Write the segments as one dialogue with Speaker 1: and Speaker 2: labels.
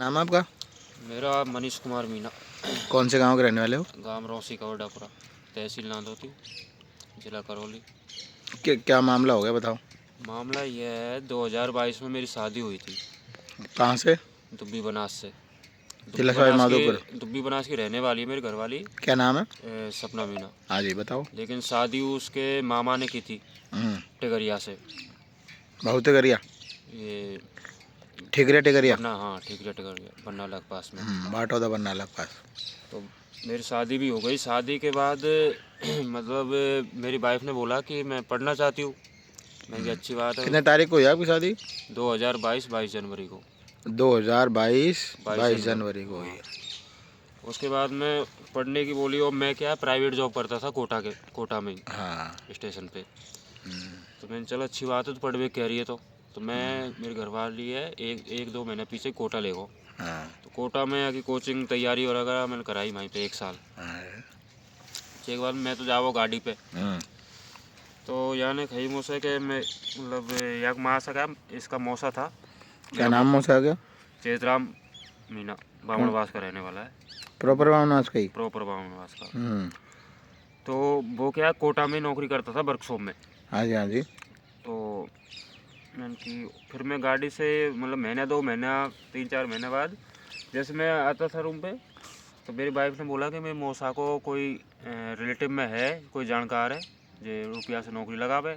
Speaker 1: नाम है आपका?
Speaker 2: मेरा मनीष कुमार मीना।
Speaker 1: कौन से गांव के रहने वाले हो?
Speaker 2: गांव रौसी कवडापुरा, तहसील नांदोती, जिला करौली।
Speaker 1: क्या मामला हो गया बताओ।
Speaker 2: मामला यह है 2022 में मेरी शादी हुई थी
Speaker 1: कहाँ से?
Speaker 2: दुब्बी बनास से।
Speaker 1: जिला सवाई माधोपुर।
Speaker 2: दुब्बी बनास की रहने वाली है मेरी घरवाली।
Speaker 1: क्या नाम है?
Speaker 2: सपना मीना।
Speaker 1: हाँ जी बताओ।
Speaker 2: लेकिन शादी उसके मामा ने की थी टिगरिया से।
Speaker 1: बहुत टिगरिया?
Speaker 2: ये
Speaker 1: ठिकरे टिगरिया?
Speaker 2: बन्ना, हाँ ठिकरे टिगरिया, बन्ना लग पास में।
Speaker 1: बाटौदा बन्ना लग पास।
Speaker 2: तो मेरी शादी भी हो गई। शादी के बाद मतलब मेरी वाइफ ने बोला कि मैं पढ़ना चाहती हूँ। मैं कि अच्छी बात है।
Speaker 1: कितने तारीख को हुई आपकी शादी?
Speaker 2: 2022 22 जनवरी को।
Speaker 1: 2022 22 जनवरी को हुई।
Speaker 2: उसके बाद मैं पढ़ने की बोली और मैं क्या प्राइवेट जॉब करता था कोटा में ही,
Speaker 1: हाँ
Speaker 2: स्टेशन पे। तो मैंने चलो अच्छी बात है, तो पढ़ भी कह रही है तो मैं मेरे घर वाली है एक दो महीने पीछे कोटा ले गो।
Speaker 1: हाँ
Speaker 2: तो कोटा में आके कोचिंग तैयारी वगैरह मैंने कराई वहीं पे 1 साल। एक बार मैं तो जाओ गाड़ी पे तो याने खई मौसा के मैं मतलब याक माँ सा क्या इसका मौसा था।
Speaker 1: क्या नाम मौसा गया?
Speaker 2: चेतराम मीना, बामणवास का रहने वाला है।
Speaker 1: प्रॉपर बामणवास का ही?
Speaker 2: प्रॉपर बामणवास का। तो वो क्या कोटा में नौकरी करता था वर्कशॉप में।
Speaker 1: हाँ जी हाँ जी।
Speaker 2: तो मैंने कि फिर मैं गाड़ी से मतलब महीना 2 महीना 3-4 महीने बाद जैसे मैं आता था रूम पे, तो मेरी वाइफ ने बोला कि मेरे मौसा को कोई रिलेटिव में है, कोई जानकार है जो रुपया से नौकरी लगावे।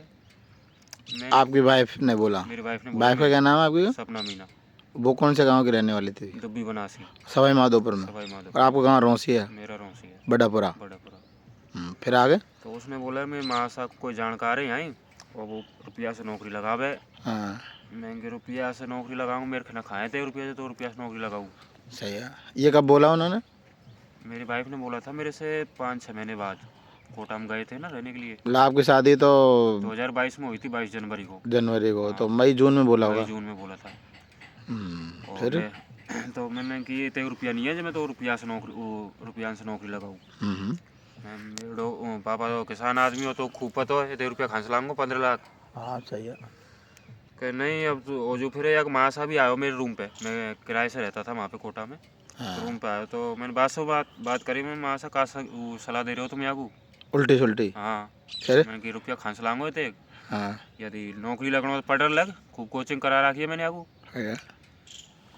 Speaker 1: आपकी वाइफ ने बोला?
Speaker 2: मेरी वाइफ ने बोला।
Speaker 1: वाइफ का क्या नाम है आपकी?
Speaker 2: सपना मीना।
Speaker 1: वो कौन से गांव की रहने वाली थी?
Speaker 2: दुब्बी बनासी,
Speaker 1: सवाई माधोपुर में।
Speaker 2: सवाई
Speaker 1: और
Speaker 2: माधोपुर।
Speaker 1: आपका गांव रौसी है?
Speaker 2: मेरा रौसी है,
Speaker 1: बड़ापुरा।
Speaker 2: बड़ापुरा।
Speaker 1: फिर आगे?
Speaker 2: तो उसने बोला मेरे माँ साहब कोई जानकार है यहाँ और वो रुपया से नौकरी लगावे।
Speaker 1: हाँ
Speaker 2: मैं रुपया से नौकरी लगाऊँ, मेरे खाना खाए थे रुपया से, तो रुपया से नौकरी लगाऊँ।
Speaker 1: सही है। ये कब बोला उन्होंने?
Speaker 2: मेरी वाइफ ने बोला था मेरे से 5-6 महीने बाद। कोटा में गए थे ना रहने के लिए।
Speaker 1: मतलब आपकी शादी तो
Speaker 2: 2022 में हुई थी 22 जनवरी को।
Speaker 1: जनवरी को।
Speaker 2: हाँ।
Speaker 1: तो मई जून में बोला होगा?
Speaker 2: मई जून में बोला था। और
Speaker 1: फिर?
Speaker 2: तो मैंने कि ये रुपया नहीं है जो मैं तो रुपया से नौकरी लगाऊँ। पापा तो किसान आदमी हो तो खूब पता है, 1 रुपया खांस लाऊंगा 15 लाख।
Speaker 1: हाँ सही है।
Speaker 2: कि नहीं अब तो जो फिर एक माँ साहब भी आयो मेरे रूम पे। मैं किराए से रहता था वहाँ पे कोटा में।
Speaker 1: हाँ।
Speaker 2: रूम पे आया तो मैंने बात करी। मैं माँ से का सलाह दे रहे हो तुम याकू
Speaker 1: उल्टी सुल्टी?
Speaker 2: हाँ।
Speaker 1: फिर?
Speaker 2: मैंने कि रुपया खांस लाऊंगा थे।
Speaker 1: हाँ
Speaker 2: यदि नौकरी लगना हो तो पढ़ लग, खूब कोचिंग करा रखी है मैंने याकू।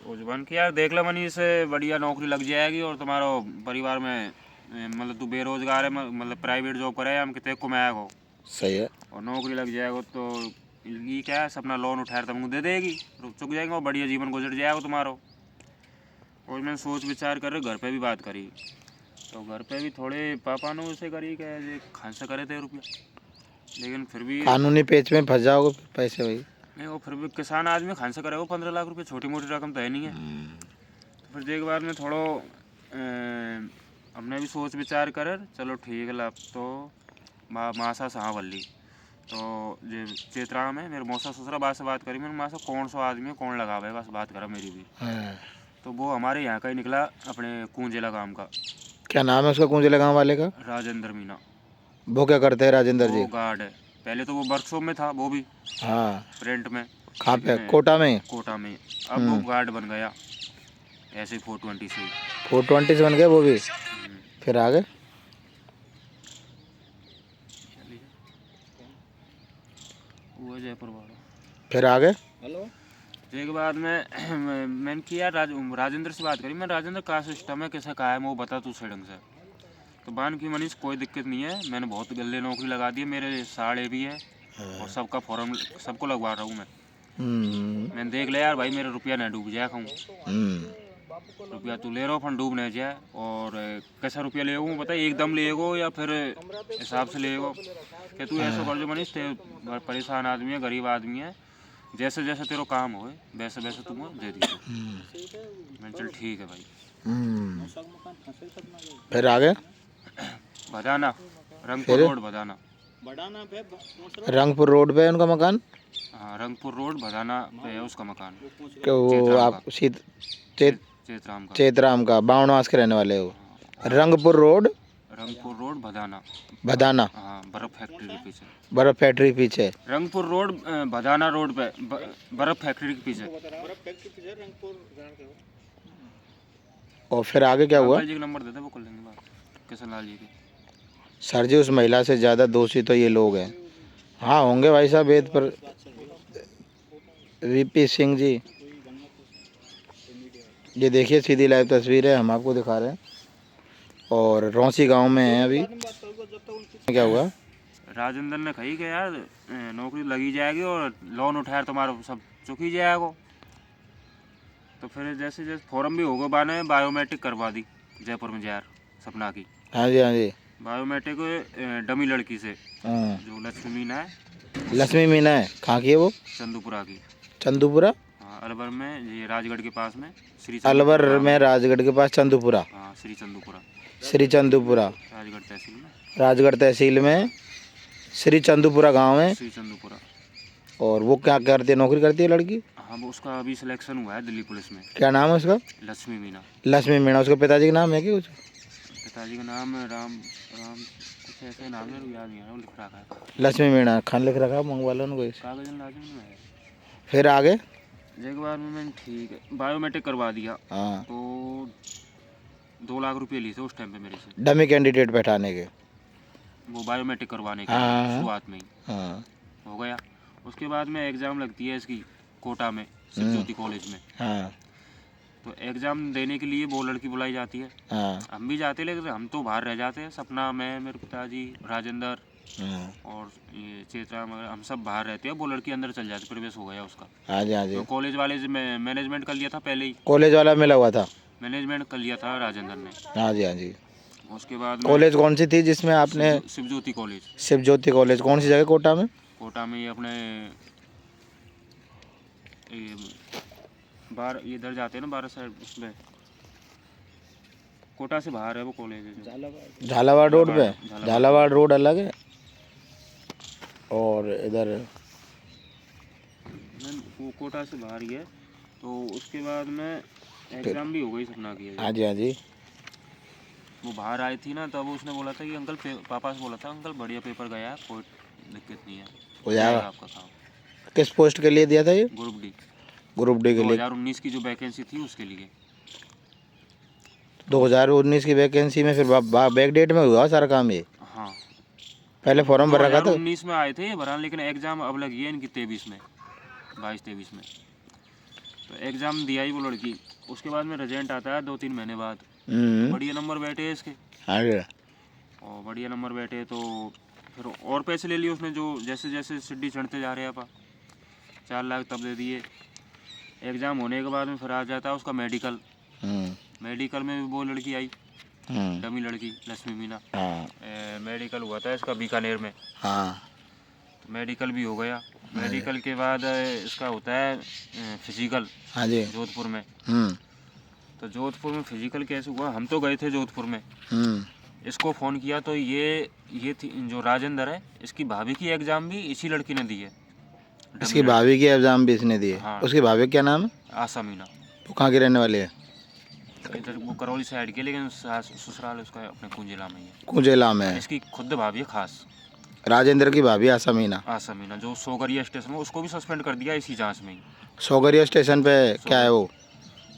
Speaker 2: वो जुबान की यार देख लो मनी से बढ़िया नौकरी लग जाएगी और तुम्हारा परिवार में मतलब तू बेरोजगार है, मतलब प्राइवेट जॉब करे हम कितने कमाएगा।
Speaker 1: सही है।
Speaker 2: और नौकरी लग जाएगा तो ये क्या है, अपना लोन उठाए तुमको दे देगी, रुक चुक जाएंगे और बढ़िया जीवन गुजर जाएगा तुम्हारा। और मैंने सोच विचार कर घर पे भी बात करी, तो घर पे भी थोड़े पापा ने उसे करी कि खान से करे थे रुपया। लेकिन फिर भी
Speaker 1: कानूनी पेच में फंस जाओगे पैसे भाई।
Speaker 2: नहीं, वो फिर भी किसान आदमी खान से करे वो 15 लाख रुपये छोटी मोटी रकम तो है नहीं है। तो फिर एक बार में थोड़ा हमने भी सोच विचार कर चलो ठीक है लब तो मासा सहाँ बल्ली तो जो चेतरा में मेरे मौसा ससुरा बात से बात करी। मैंने मासा कौन सा आदमी है कौन लगावे, बस बात करा मेरी भी। तो वो हमारे यहाँ का ही निकला, अपने कुंजेला गांव का।
Speaker 1: क्या नाम है उसका कुंजेला गांव वाले का?
Speaker 2: राजेंद्र मीना।
Speaker 1: वो क्या करते हैं राजेंद्र जी?
Speaker 2: वो गार्ड है। पहले तो वो वर्कशॉप में था, वो भी
Speaker 1: हाँ
Speaker 2: रेंट में।
Speaker 1: कहाँ पे? कोटा में?
Speaker 2: कोटा में। अब वो गार्ड बन गया ऐसे 420 से।
Speaker 1: 420 से बन गए वो भी? फिर आगे?
Speaker 2: वो जयपुर वाला।
Speaker 1: फिर आगे?
Speaker 2: हेलो। एक बाद में मैंने किया राजेंद्र से बात करी। मैं राजेंद्र का सिस्टम है कैसा कहा है मैं वो बता तू सही ढंग से। तो बान की मनीष कोई दिक्कत नहीं है, मैंने बहुत गले नौकरी लगा दी है, मेरे साड़े भी है और सबका फॉर्म सबको लगवा रहा हूँ मैं। मैंने देख लिया यार भाई मेरा रुपया न डूब जाए खाऊँ। रुपया तू ले रहा फंड डूब नहीं जाए। और कैसा रुपया ले बता, एकदम लेगो या फिर हिसाब से लेगो कि तू ऐसा कर जो मनीष ते परेशान आदमी है, गरीब आदमी है, जैसे जैसे तेरा काम हो वैसे वैसे तुम दे दीजिए। मैं चल ठीक है भाई।
Speaker 1: फिर आगे?
Speaker 2: बदाना, रंगपुर रोड बदाना।
Speaker 1: रंगपुर रोड पे है उनका मकान?
Speaker 2: हाँ रंगपुर रोड बदाना पे है उसका मकान।
Speaker 1: वो आप चेतराम का बावनवास के रहने वाले हो? रंगपुर रोड बदाना।
Speaker 2: बदाना हाँ, बर्फ फैक्ट्री के पीछे।
Speaker 1: बर्फ फैक्ट्री पीछे
Speaker 2: रंगपुर रोड बदाना रोड पे बर्फ फैक्ट्री के पीछे।
Speaker 1: और फिर आगे क्या हुआ?
Speaker 2: अंकल जी का नंबर देते, वो कर लेंगे बात, किशन लाल जी की।
Speaker 1: सर जी, उस महिला से ज़्यादा दोषी तो ये लोग हैं। हाँ होंगे भाई साहब, वेद पर वीपी सिंह जी। ये देखिए सीधी लाइव तस्वीर है, हम आपको दिखा रहे हैं। और रौंसी गांव में है अभी। क्या हुआ?
Speaker 2: राजेंद्र ने कही कि यार नौकरी लगी जाएगी और लोन उठाया तुम्हारा सब चुक ही जाएगा। तो फिर जैसे जैसे फॉर्म भी होगा बाने बायोमेट्रिक करवा दी जयपुर में यार सपना की।
Speaker 1: हाँ जी, हाँ जी।
Speaker 2: बायोमेट्रिक डमी लड़की से,
Speaker 1: हाँ,
Speaker 2: जो लक्ष्मी मीना है,
Speaker 1: लक्ष्मी मीना है। कहाँ की है वो?
Speaker 2: चंदूपुरा की।
Speaker 1: चंदूपुरा?
Speaker 2: हाँ, अलवर में, ये राजगढ़ के पास में, श्री
Speaker 1: अलवर
Speaker 2: चंदूपुरा
Speaker 1: में राजगढ़ के पास चंदूपुरा।
Speaker 2: हाँ, श्री चंदूपुरा,
Speaker 1: श्री चंदूपुरा,
Speaker 2: राजगढ़ तहसील में,
Speaker 1: राजगढ़ तहसील में श्री चंदूपुरा गांव में।
Speaker 2: श्री चंदूपुरा।
Speaker 1: और वो क्या करती है, नौकरी करती है लड़की?
Speaker 2: हाँ, वो उसका अभी सिलेक्शन हुआ है दिल्ली पुलिस में।
Speaker 1: क्या नाम है उसका?
Speaker 2: लक्ष्मी मीना।
Speaker 1: लक्ष्मी मीणा। उसके पिताजी का नाम है कि कुछ?
Speaker 2: पिताजी का नाम है राम राम कुछ ऐसे नाम है, याद नहीं आ रहा, वो लिख रखा है।
Speaker 1: लक्ष्मी मीणा खान लिख रखा है, मंगवा लो उनको।
Speaker 2: कागज लाजमी में है।
Speaker 1: फिर आगे?
Speaker 2: एक बार में मैंने ठीक है बायोमेट्रिक करवा दिया।
Speaker 1: हाँ,
Speaker 2: तो 2 लाख रुपए लिए थे उस टाइम पे मेरे से,
Speaker 1: डमी कैंडिडेट बैठाने के।
Speaker 2: वो बायोमेट्रिक करवाने के
Speaker 1: हाँ,
Speaker 2: शुरुआत में ही
Speaker 1: हाँ,
Speaker 2: हो गया। उसके बाद में एग्ज़ाम लगती है इसकी कोटा में, शिव ज्योति कॉलेज में।
Speaker 1: हाँ,
Speaker 2: तो एग्ज़ाम देने के लिए वो लड़की बुलाई जाती है।
Speaker 1: हाँ,
Speaker 2: हम भी जाते, लेकिन हम तो बाहर रह जाते हैं। सपना, मैं, मेरे पिताजी, राजेंद्र
Speaker 1: हाँ,
Speaker 2: और ये चेतरा, मगर हम सब बाहर रहते हैं। वो लड़की अंदर चल जाती, प्रवेश हो गया उसका।
Speaker 1: हाँ जी, हाँ जी।
Speaker 2: तो कॉलेज वाले से मैनेजमेंट कर लिया था पहले ही,
Speaker 1: कॉलेज वाला मिला हुआ था।
Speaker 2: मैनेजमेंट कर लिया था राजेंद्र ने।
Speaker 1: हाँ जी, हाँ जी।
Speaker 2: उसके बाद में
Speaker 1: कॉलेज कौन सी थी जिसमें आपने?
Speaker 2: शिव ज्योति कॉलेज,
Speaker 1: शिव ज्योति कॉलेज। कौन सी जगह कोटा में?
Speaker 2: कोटा में। ये अपने ये ये इधर जाते हैं ना 12 साइड, उसमें कोटा से बाहर है वो कॉलेज है जो।
Speaker 1: झालावाड़ रोड पे?
Speaker 2: झालावाड़।
Speaker 1: झालावाड़ रोड अलग है और इधर।
Speaker 2: वो कोटा से बाहर ही है। तो उसके बाद में एग्ज़ाम भी हो गई सपना की।
Speaker 1: हाँ जी, हाँ जी।
Speaker 2: वो बाहर आई थी ना, तब उसने बोला था कि अंकल, पापा से बोला था अंकल बढ़िया पेपर गया है, कोई दिक्कत नहीं है,
Speaker 1: हो जाएगा
Speaker 2: आपका काम।
Speaker 1: किस पोस्ट के लिए दिया था ये?
Speaker 2: ग्रुप डी,
Speaker 1: ग्रुप डी के लिए।
Speaker 2: 2019 की जो वैकेंसी थी उसके लिए।
Speaker 1: 2019 की वैकेंसी में फिर बैक डेट में हुआ सारा काम ये?
Speaker 2: हाँ,
Speaker 1: पहले फॉर्म भर रखा था?
Speaker 2: 2019 में आए थे ये भरा, लेकिन एग्ज़ाम अब लगी है इनकी 23 में, 22-23 में। तो एग्ज़ाम दिया ही वो लड़की। उसके बाद में रिजल्ट आता है 2-3 महीने बाद। बढ़िया नंबर बैठे हैं इसके,
Speaker 1: हाँ जी।
Speaker 2: और बढ़िया नंबर बैठे तो फिर और पैसे ले लिए उसने, जो जैसे जैसे सीढ़ी चढ़ते जा रहे हैं अपन, 4 लाख तब दे दिए। एग्ज़ाम होने के बाद में फिर आ जाता है उसका मेडिकल। मेडिकल में भी वो लड़की आई, डमी लड़की लक्ष्मी मीना। मेडिकल हुआ था इसका बीकानेर में।
Speaker 1: हाँ,
Speaker 2: तो मेडिकल भी हो गया। मेडिकल के बाद इसका होता है फिजिकल।
Speaker 1: हाँ जी।
Speaker 2: जोधपुर में। तो जोधपुर में फिजिकल कैसे हुआ, हम तो गए थे जोधपुर में। इसको फ़ोन किया तो ये थी जो राजेंद्र है, इसकी भाभी की एग्ज़ाम भी इसी लड़की ने दी है।
Speaker 1: इसकी भाभी की एग्जाम भी इसने दिए?
Speaker 2: हाँ।
Speaker 1: उसकी भाभी क्या नाम है?
Speaker 2: आशा मीना।
Speaker 1: वो कहाँ की रहने वाली है?
Speaker 2: इधर वो करौली साइड के, लेकिन ससुराल उसका अपने कुंजिला में ही है।
Speaker 1: कुंजेला में है।
Speaker 2: इसकी खुद भाभी है खास,
Speaker 1: राजेंद्र की भाभी आशा मीना।
Speaker 2: आशा मीना, जो सोगरिया स्टेशन में, उसको भी सस्पेंड कर दिया इसी जांच में ही।
Speaker 1: सोगरिया स्टेशन पे क्या है वो?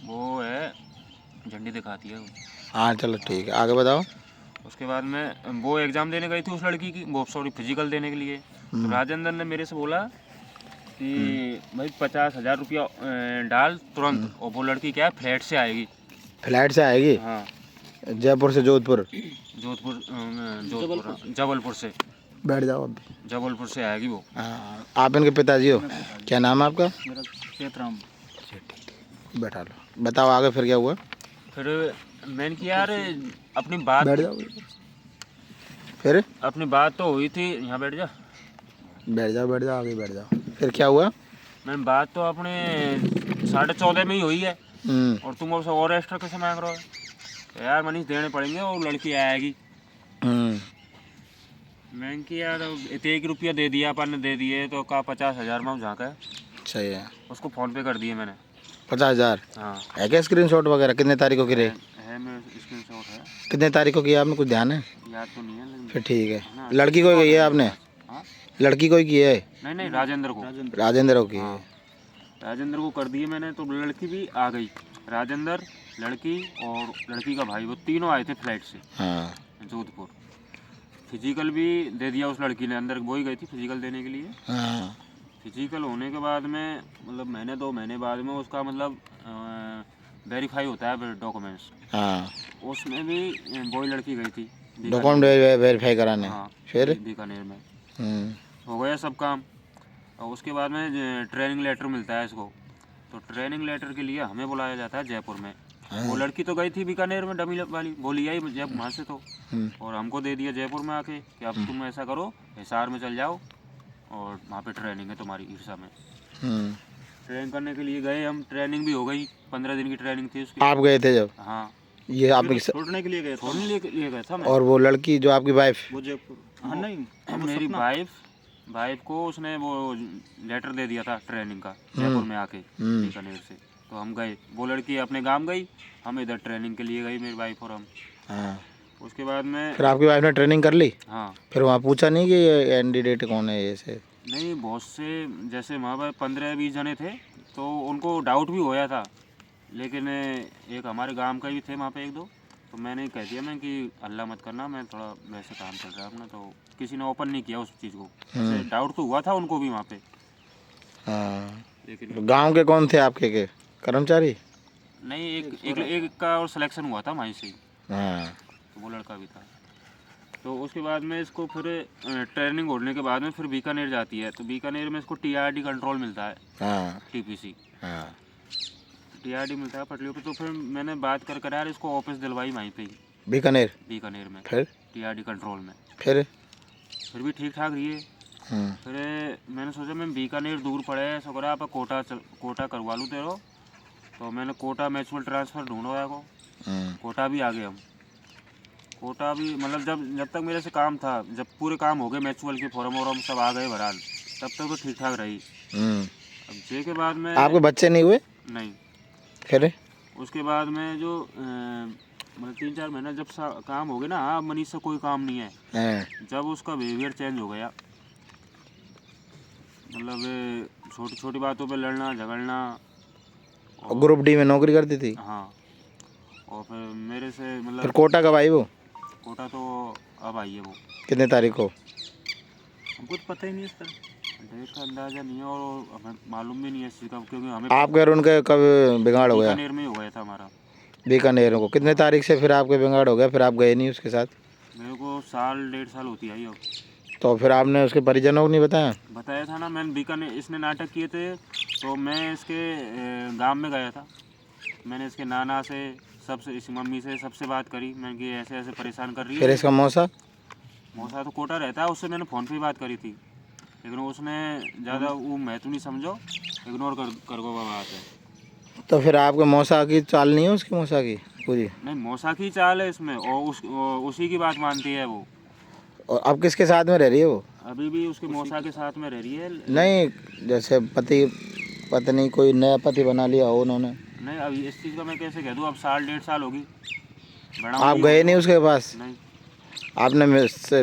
Speaker 2: वो है, झंडी दिखाती है वो।
Speaker 1: हाँ चलो ठीक है, आगे बताओ।
Speaker 2: उसके बाद में वो एग्ज़ाम देने गई थी उस लड़की की, वो सॉरी फिजिकल देने के लिए। तो राजेंद्र ने मेरे से बोला कि भाई 50,000 रुपया डाल तुरंत, और वो लड़की क्या है, फ्लैट से आएगी।
Speaker 1: फ्लाइट से आएगी?
Speaker 2: हाँ,
Speaker 1: जयपुर से जोधपुर?
Speaker 2: जबलपुर से।
Speaker 1: बैठ जाओ अब।
Speaker 2: जबलपुर से आएगी वो।
Speaker 1: हाँ, आप इनके पिताजी हो? क्या नाम है आपका?
Speaker 2: मेरा चेतराम।
Speaker 1: बैठा लो, बताओ आगे फिर क्या हुआ?
Speaker 2: फिर मैंने किया यार अपनी बात,
Speaker 1: बैठ जाओ। फिर?
Speaker 2: अपनी बात तो हुई थी, यहाँ बैठ जा।
Speaker 1: बैठ जाओ, बैठ जाओ, आगे बैठ जाओ। फिर क्या हुआ?
Speaker 2: मैंने बात तो अपने 14.5 में ही हुई है, और तुम उससे और एक्स्ट्रा कैसे मांग रहे हो? तो यार मनीष देने पड़ेंगे, और लड़की आएगी। मैंने कि यार 1 रुपया दे दिया अपन ने, दे दिए तो कहा 50,000 में झाँका है।
Speaker 1: सही है।
Speaker 2: उसको फ़ोन पे कर दिए मैंने।
Speaker 1: 50,000?
Speaker 2: हाँ,
Speaker 1: है क्या स्क्रीनशॉट वगैरह? कितने तारीख को गिरे?
Speaker 2: है मेरे स्क्रीनशॉट है।
Speaker 1: कितने तारीख को किया आपने, कुछ ध्यान है?
Speaker 2: याद तो नहीं है, लेकिन
Speaker 1: फिर ठीक है।
Speaker 2: हाँ,
Speaker 1: लड़की को की है आपने?
Speaker 2: हाँ?
Speaker 1: लड़की को ही की है?
Speaker 2: नहीं नहीं, राजेंद्र को।
Speaker 1: राजेंद्र को की है।
Speaker 2: राजेंद्र को कर दिए मैंने, तो लड़की भी आ गई। राजेंद्र, लड़की और लड़की का भाई, वो तीनों आए थे फ्लाइट से
Speaker 1: हाँ
Speaker 2: जोधपुर। फिजिकल भी दे दिया उस लड़की ने, अंदर वो ही गई थी फिजिकल देने के लिए।
Speaker 1: हाँ
Speaker 2: फिजिकल होने के बाद में मतलब महीने 2 महीने बाद में उसका मतलब वेरीफाई होता है डॉक्यूमेंट्स,
Speaker 1: हाँ।
Speaker 2: उसमें भी वही लड़की गई थी
Speaker 1: डॉक्यूमेंट वेरीफाई कराने।
Speaker 2: हाँ
Speaker 1: फिर
Speaker 2: बीकानेर में
Speaker 1: हम्म,
Speaker 2: हो गया सब काम। और उसके बाद में ट्रेनिंग लेटर मिलता है इसको, तो ट्रेनिंग लेटर के लिए हमें बुलाया जाता है जयपुर में। वो लड़की तो गई थी बीकानेर में डमी वाली, वो लिया ही जब वहाँ से तो, और हमको दे दिया जयपुर में आके कि अब तुम ऐसा करो हिसार में चल जाओ और वहाँ पे ट्रेनिंग है तुम्हारी ईर्षा में। ट्रेनिंग करने के लिए गए हम, ट्रेनिंग भी हो गई, 15 दिन की ट्रेनिंग थी उसकी।
Speaker 1: आप गए थे जब?
Speaker 2: हाँ
Speaker 1: ये आप
Speaker 2: छोड़ने के लिए गए, छोड़ने लिए गया था मैं।
Speaker 1: और वो लड़की जो आपकी वाइफ?
Speaker 2: वो जयपुर, हाँ नहीं मेरी वाइफ को उसने वो लेटर दे दिया था ट्रेनिंग का जयपुर में आके बीकानेर से, तो हम गए। वो लड़की अपने गांव गई, हम इधर ट्रेनिंग के लिए गई मेरी वाइफ और हम।
Speaker 1: हाँ।
Speaker 2: उसके बाद में
Speaker 1: फिर आपकी वाइफ ने ट्रेनिंग कर ली?
Speaker 2: हाँ।
Speaker 1: फिर वहाँ पूछा नहीं कि ये कैंडिडेट कौन है ये से?
Speaker 2: नहीं बहुत से, जैसे वहाँ पर 15-20 जने थे तो उनको डाउट भी होया था, लेकिन एक हमारे गांव का ही थे वहाँ पे 1-2, तो मैंने कह दिया मैं कि अल्लाह मत करना, मैं थोड़ा वैसे काम चल रहा है अपना, तो किसी ने ओपन नहीं किया उस चीज़ को। डाउट तो हुआ था उनको भी वहाँ पे।
Speaker 1: हाँ।
Speaker 2: लेकिन
Speaker 1: गांव के कौन थे आपके के कर्मचारी?
Speaker 2: नहीं, एक का और सिलेक्शन हुआ था वहीं से ही,
Speaker 1: हाँ।
Speaker 2: तो वो लड़का भी था। तो उसके बाद में इसको फिर ट्रेनिंग होने के बाद में फिर बीकानेर जाती है, तो बीकानेर में इसको टीआरडी कंट्रोल मिलता है।
Speaker 1: हाँ।
Speaker 2: टीपीसी
Speaker 1: हाँ।
Speaker 2: टीआरडी मिलता है पटरियों पे। तो फिर मैंने बात कर यार इसको ऑफिस दिलवाई वहीं पे ही बीकानेर में
Speaker 1: फिर
Speaker 2: टीआरडी कंट्रोल में।
Speaker 1: फिर
Speaker 2: भी ठीक ठाक रही है। फिर मैंने सोचा मैं बीकानेर दूर पड़े है, ऐसा करा आप कोटा करवा लूँ तेरो, तो मैंने कोटा म्यूचुअल ट्रांसफ़र ढूंढवाया को, कोटा भी आ गए हम। कोटा भी मतलब जब तक मेरे से काम था, जब पूरे काम हो गए म्यूचुअल के फॉर्म वॉर्म सब आ गए भराल, तब तक तो ठीक ठाक रही। अब जे के बाद में
Speaker 1: आपके बच्चे नहीं हुए?
Speaker 2: नहीं।
Speaker 1: फिर
Speaker 2: उसके बाद में जो मतलब 3-4 महीना जब काम हो गया ना, हाँ मनीष से कोई काम नहीं है, जब उसका बिहेवियर चेंज हो गया, मतलब छोटी छोटी बातों पे लड़ना झगड़ना।
Speaker 1: और ग्रुप डी में नौकरी करती थी?
Speaker 2: हाँ। और फिर मेरे से मतलब
Speaker 1: फिर कोटा कब आई वो?
Speaker 2: कोटा तो अब आई है वो।
Speaker 1: कितने तारीख को?
Speaker 2: हमको तो पता ही नहीं, इसका डेट का अंदाज़ा नहीं है और हमें मालूम भी नहीं है इस चीज़ का, क्योंकि हमें
Speaker 1: आपके और उनके कब बिगाड़ हो गया?
Speaker 2: बीकानेर में ही हो गया था हमारा।
Speaker 1: बीकानेर को कितने तारीख से फिर आपके बिगाड़ हो गया? फिर आप गए नहीं उसके साथ?
Speaker 2: मेरे को 1.5 साल होती आई अब।
Speaker 1: तो फिर आपने उसके परिजनों को नहीं
Speaker 2: बताया था ना, मैंने बीकानेर, इसने नाटक किए थे तो मैं इसके गांव में गया था, मैंने इसके नाना से सबसे, इस मम्मी से सबसे बात करी, मैंने कि ऐसे ऐसे परेशान कर रही है।
Speaker 1: फिर इसका मौसा
Speaker 2: तो कोटा रहता है, उससे मैंने फ़ोन पे बात करी थी, लेकिन उसने ज़्यादा वो महत्व नहीं समझो, इग्नोर कर गो बात है।
Speaker 1: तो फिर आपके मौसा की चाल नहीं है उसकी, मौसा की पूरी?
Speaker 2: नहीं, मौसा की चाल है इसमें, और उसी की बात मानती है वो।
Speaker 1: और अब किसके साथ में रह रही है वो?
Speaker 2: अभी भी उसके मौसा के साथ में रह रही है।
Speaker 1: नहीं, जैसे पत्नी कोई नया पति बना लिया हो उन्होंने?
Speaker 2: नहीं, अभी इस चीज़ का मैं कैसे कह दूँ, अब 1.5 साल होगी।
Speaker 1: आप गए नहीं उसके पास?
Speaker 2: नहीं।
Speaker 1: आपने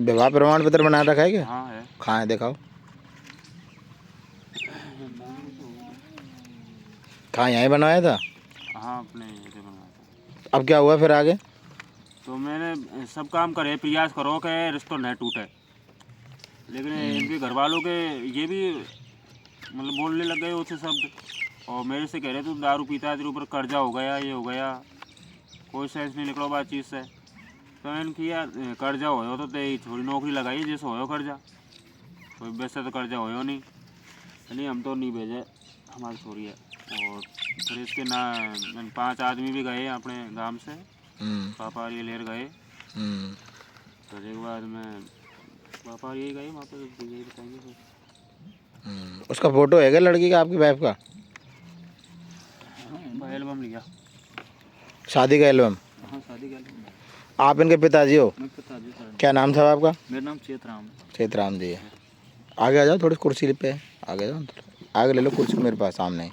Speaker 1: विवाह प्रमाण पत्र बना रखा है क्या?
Speaker 2: हाँ है।
Speaker 1: कहाँ है, दिखाओ। कहाँ, यहीं बनवाया था?
Speaker 2: हाँ अपने ये बनवाया था।
Speaker 1: अब क्या हुआ फिर आगे?
Speaker 2: तो मैंने सब काम करे, प्रयास करो कि रिश्ता न टूटे, लेकिन इनके घर वालों के ये भी मतलब बोलने लग गए उसे शब्द, और मेरे से कह रहे तू दारू पीता है, तेरे ऊपर कर्जा हो गया, ये हो गया, कोई सेंस नहीं निकलो बातचीत से। तो मैंने किया, कर्जा हो तो ते थोड़ी नौकरी लगाई जैसे हो कर्जा, कोई वैसे तो कर्जा हो नहीं, हम तो नहीं भेजे, हमारी छोरी है। और फिर इसके ना 5 आदमी भी गए अपने गांव से, पापा ये लेर गए, तो एक बाद में पापा ये गए वहाँ पर, यही बताएंगे फिर।
Speaker 1: उसका फोटो है क्या लड़की का, आपकी वाइफ का?
Speaker 2: हाँ, एल्बम लिया,
Speaker 1: शादी का एल्बम?
Speaker 2: हाँ शादी का एल्बम।
Speaker 1: आप इनके पिताजी हो?
Speaker 2: मैं पिताजी सर।
Speaker 1: क्या नाम था आपका?
Speaker 2: मेरा नाम चेतराम।
Speaker 1: चेतराम जी है। आगे आ जाओ, थोड़ी कुर्सी पे आगे जाओ, आगे ले लो कुर्सी, मेरे पास सामने ही।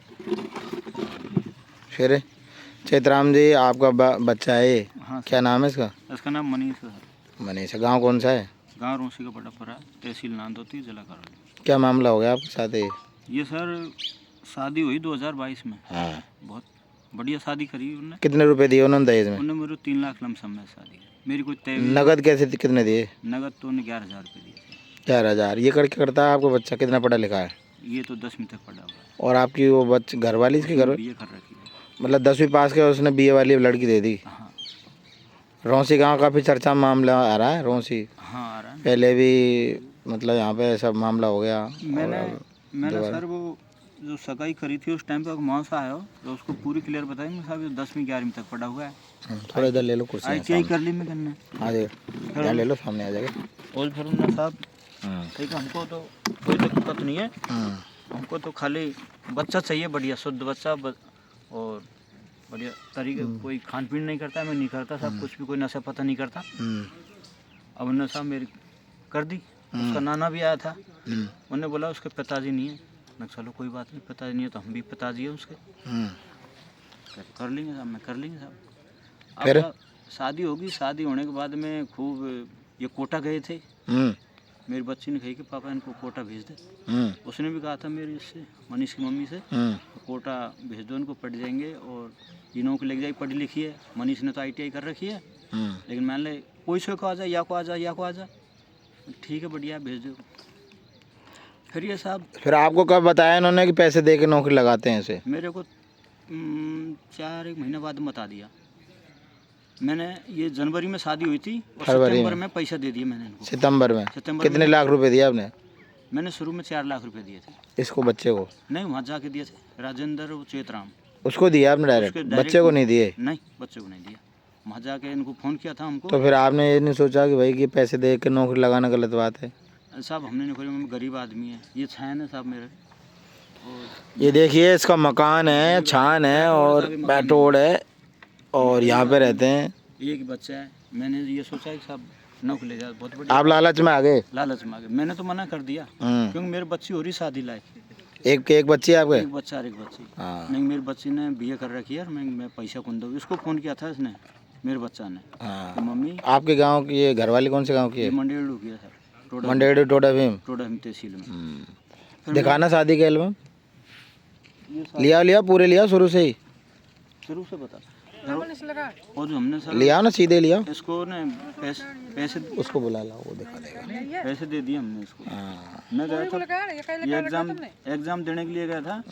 Speaker 1: फिर चेतराम जी, आपका बच्चा है ये?
Speaker 2: हाँ।
Speaker 1: क्या नाम है इसका?
Speaker 2: इसका नाम मनीष है।
Speaker 1: मनीष। गांव कौन सा है?
Speaker 2: गाँव रोसी का बड़ापरा, तहसील नांदोती, जिला करौली।
Speaker 1: क्या मामला हो गया आपके साथ?
Speaker 2: ये सर शादी हुई 2022 में।
Speaker 1: हाँ।
Speaker 2: बहुत
Speaker 3: बढ़िया शादी करी उन्होंने।
Speaker 1: कितने रुपए दिए उन्होंने दहेज में?
Speaker 3: उन्होंने मेरे को 3 लाख लमसम में शादी, मेरी कोई तय।
Speaker 1: नगद कैसे कितने दिए?
Speaker 3: नगद तो उन्हें 11,000 रुपये दिए थे।
Speaker 1: 4,000। ये करके करता है आपका बच्चा कितना पढ़ा लिखा है?
Speaker 3: ये तो 10वीं तक पढ़ा हुआ है।
Speaker 1: और आपकी वो बच्चे घर वाली इसके घर
Speaker 3: बीए कर रखी है।
Speaker 1: मतलब 10वीं पास के उसने बीए वाली लड़की दे दी।
Speaker 3: हाँ
Speaker 1: रौंसी गांव का भी चर्चा में मामला आ रहा है। रौंसी
Speaker 3: हाँ आ रहा है।
Speaker 1: पहले भी मतलब यहाँ पे सब मामला हो गया।
Speaker 3: मैंने सर वो जो सगाई करी थी उस टाइम पे मौसा आया तो उसको पूरी क्लियर बताई। मैं साहब 10वीं 11वीं तक पढ़ा हुआ है।
Speaker 1: थोड़ा इधर ले लो कुर्सी।
Speaker 3: ITI कर ली मैं करने।
Speaker 1: हाँ जी यहाँ ले लो, सामने आ जाएगा।
Speaker 3: और फिर उन्होंने साहब ठीक है, हमको तो कोई दिक्कत नहीं है, हमको तो खाली बच्चा चाहिए, बढ़िया शुद्ध बच्चा और बढ़िया तरीके, कोई खान पीन नहीं करता, मैं नहीं करता साहब कुछ भी, कोई नशा पता नहीं करता। अब उन्होंने साहब मेरी कर दी। उसका नाना भी आया था, उन्होंने बोला उसके पिताजी नहीं है। मैं चलो कोई बात नहीं, पिताजी नहीं है तो हम भी पिताजी है उसके, कर लेंगे साहब, मैं कर लेंगे साहब।
Speaker 1: फिर
Speaker 3: अब शादी होगी, शादी होने के बाद में खूब ये कोटा गए थे। मेरी बच्ची ने कही कि पापा इनको कोटा भेज दे। उसने भी कहा था मेरी इससे मनीष की मम्मी से कोटा भेज दो इनको, पढ़ जाएंगे और इनों को लेके जाए, पढ़ी लिखी है। मनीष ने तो ITI कर रखी है, लेकिन मान ले कोई से को आ जाए, या को आ जाए, या को आ जाए, ठीक है बढ़िया भेज दो। फिर ये साहब
Speaker 1: फिर आपको कब बताया इन्होंने कि पैसे दे के नौकरी लगाते हैं इसे?
Speaker 3: मेरे को 4-1 महीने बाद बता दिया। मैंने ये जनवरी में शादी हुई थी और सितंबर में पैसा दे दिए मैंने इनको।
Speaker 1: सितंबर में कितने लाख रुपए दिए आपने?
Speaker 3: मैंने शुरू में 4 लाख रुपए दिए थे।
Speaker 1: इसको बच्चे को?
Speaker 3: नहीं, वहाँ जाके दिए थे, राजेंद्र चेतराम।
Speaker 1: उसको दिया आपने डायरेक्ट? बच्चे को नहीं दिए?
Speaker 3: नहीं, बच्चे को नहीं दिया। वहाँ जाके इनको फ़ोन किया था हमको।
Speaker 1: तो फिर आपने ये नहीं सोचा कि भाई कि पैसे दे के नौकरी लगाना गलत बात है?
Speaker 3: साहब हमने नहीं खोली, मैं गरीब आदमी है, ये छान है साहब मेरे। और
Speaker 1: ये देखिए इसका मकान है, छान है और बैटोड़ है और यहाँ पे रहते हैं।
Speaker 3: एक बच्चा है, मैंने ये सोचा कि साहब नौकरी ले जाए, बहुत बढ़िया।
Speaker 1: आप लालच में आ गए?
Speaker 3: लालच में आ गए, मैंने तो मना कर दिया क्योंकि मेरी बच्ची हो रही शादी लायक।
Speaker 1: एक बच्ची है आपके?
Speaker 3: एक बच्चा और एक बच्ची।
Speaker 1: हाँ।
Speaker 3: नहीं, मेरी बच्ची ने BA कर रखी है और मैं पैसा कौन दूँ। इसको फ़ोन किया था इसने, मेरे बच्चा ने।
Speaker 1: हाँ।
Speaker 3: तो मम्मी
Speaker 1: आपके गांव की ये घरवाली कौन से गांव की है?
Speaker 3: मंडेड़ की है सर,
Speaker 1: मंडेड़ टोडा भीम
Speaker 3: तहसील में।
Speaker 1: दिखाना शादी के एल्बम।
Speaker 3: ये
Speaker 1: लिया पूरे लिया शुरू से ही?
Speaker 3: शुरू से बता। और जो हमने सर
Speaker 1: लिया ना, सीधे लिया।
Speaker 3: इसको ने पैसे
Speaker 1: उसको बुला ला, वो दिखा देगा।
Speaker 3: पैसे दे दिए हमने इसको।
Speaker 1: हाँ।
Speaker 3: मैं गया था ये एग्जाम देने के लिए गया था।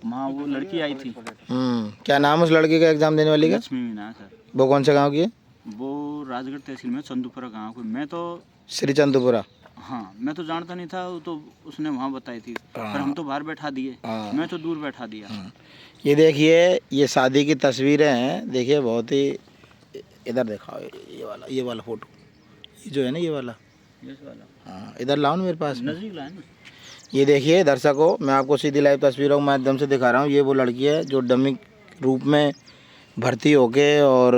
Speaker 3: वहाँ वो लड़की आई थी।
Speaker 1: क्या नाम उस लड़की का एग्जाम देने वाली का?
Speaker 3: लक्ष्मी मीना सर।
Speaker 1: वो कौन से गांव की है?
Speaker 3: वो राजगढ़ तहसील में चंदूपुरा गाँव को। मैं तो
Speaker 1: श्री चंदूपुरा।
Speaker 3: हाँ, मैं तो जानता नहीं था, वो तो उसने वहाँ बताई थी। पर हम तो बाहर बैठा दिए, मैं तो दूर बैठा दिया।
Speaker 1: ये देखिए, ये शादी की तस्वीरें हैं, देखिए बहुत ही। इधर दिखाओ ये वाला फोटो, ये जो है ना, ये वाला। हाँ, इधर लाओ ना मेरे पास,
Speaker 3: नजदीक लाए ना।
Speaker 1: ये देखिए दर्शकों, मैं आपको सीधी लाइव तस्वीरों के माध्यम से दिखा रहा हूँ। ये वो लड़की है जो डमी रूप में भर्ती होके और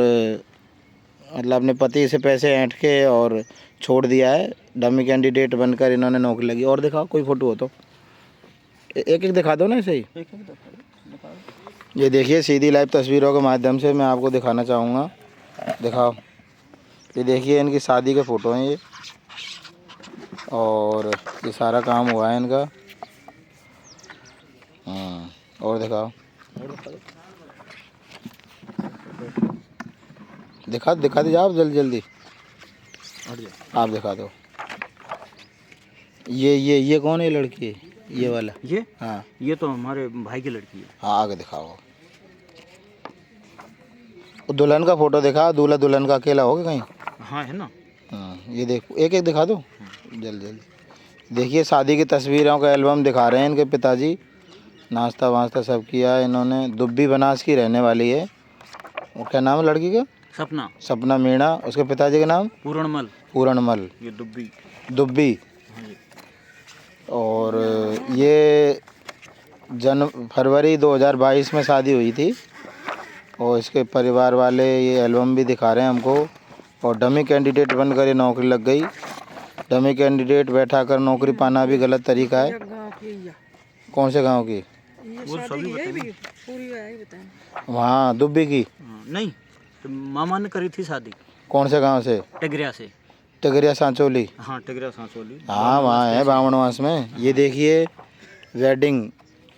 Speaker 1: मतलब अपने पति से पैसे ऐंठ के और छोड़ दिया है। डमी कैंडिडेट बनकर इन्होंने नौकरी लगी। और दिखाओ कोई फ़ोटो हो तो, एक एक दिखा दो ना ऐसे ही। ये देखिए सीधी लाइव तस्वीरों के माध्यम से मैं आपको दिखाना चाहूँगा। दिखाओ, ये देखिए इनकी शादी के फ़ोटो हैं ये, और ये सारा काम हुआ है इनका। और दिखाओ, दिखा दीजिए आप जल्दी आप दिखा दो। ये कौन है लड़की? ये वाला?
Speaker 3: ये
Speaker 1: हाँ,
Speaker 3: ये तो हमारे भाई की लड़की है।
Speaker 1: हाँ आगे दिखाओ। दुल्हन का फोटो दिखा, दूल्हा दुल्हन का अकेला होगा कहीं?
Speaker 3: हाँ है ना।
Speaker 1: ये देखो, एक एक दिखा दो जल्दी। देखिए शादी की तस्वीरों का एल्बम दिखा रहे हैं इनके पिताजी। नाश्ता वास्ता सब किया है इन्होंने। दुब्बी बनास की रहने वाली है। वो क्या नाम है लड़की का? सपना मीणा। उसके पिताजी का नाम? पूरणमल।
Speaker 3: ये
Speaker 1: दुब्बी। और ये फरवरी 2022 में शादी हुई थी। और इसके परिवार वाले ये एल्बम भी दिखा रहे हैं हमको। और डमी कैंडिडेट बनकर ये नौकरी लग गई। डमी कैंडिडेट बैठा कर नौकरी पाना भी गलत तरीका है। कौन से गांव की?
Speaker 3: वो सभी
Speaker 1: वहाँ दुब्बी की?
Speaker 3: नहीं, तो मामा ने करी थी शादी।
Speaker 1: कौन से गांव से?
Speaker 3: टिगरिया
Speaker 1: सांचोली।
Speaker 3: हाँ, टिगरिया सांचोली।
Speaker 1: हाँ वहाँ है बामणवास में। ये देखिए वेडिंग,